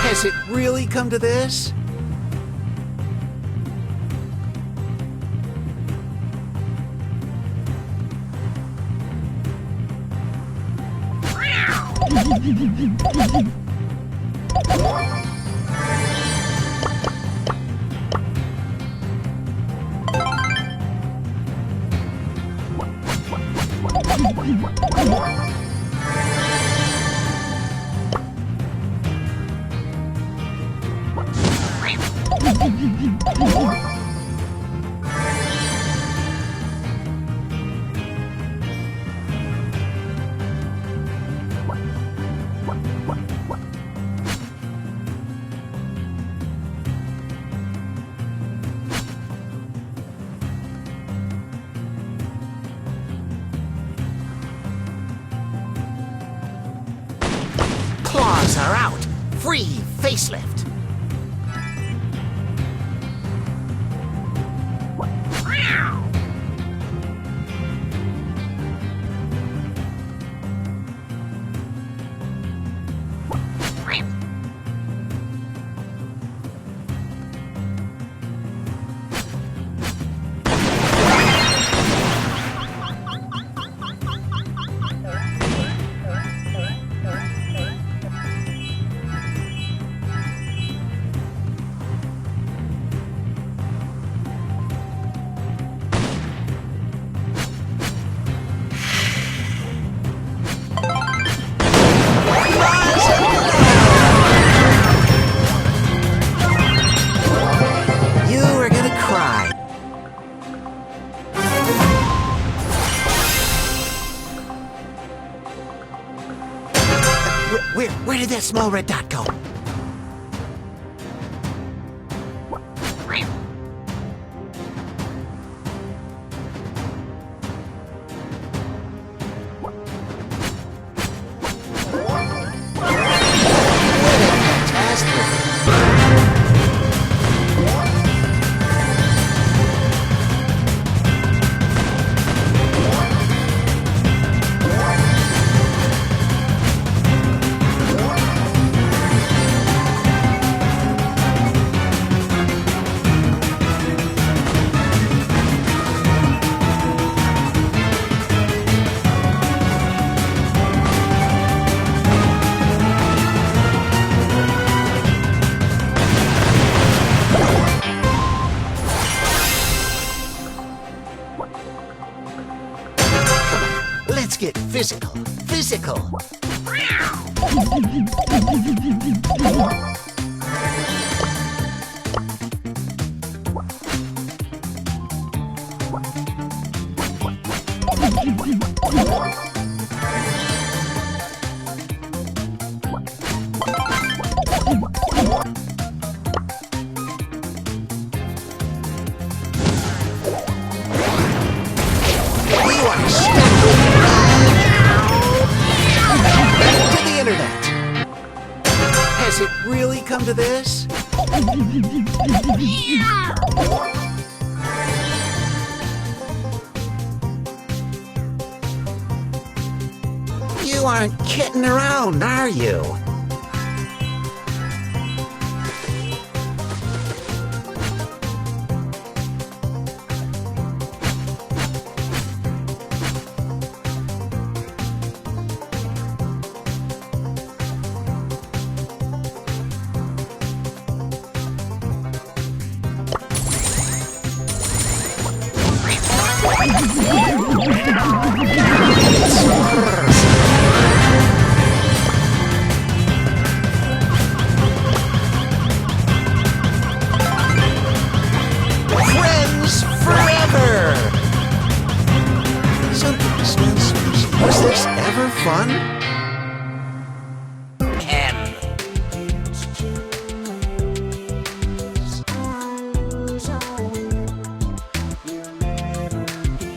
Has it really come to this? Claws are out. Free facelift. You are gonna cry. Where did that small red dot go? Let's get physical. Physical. You are stepping back to the internet. Has it really come to this? You aren't kidding around, are you? Friends forever! Something smells fishy. Was this ever fun?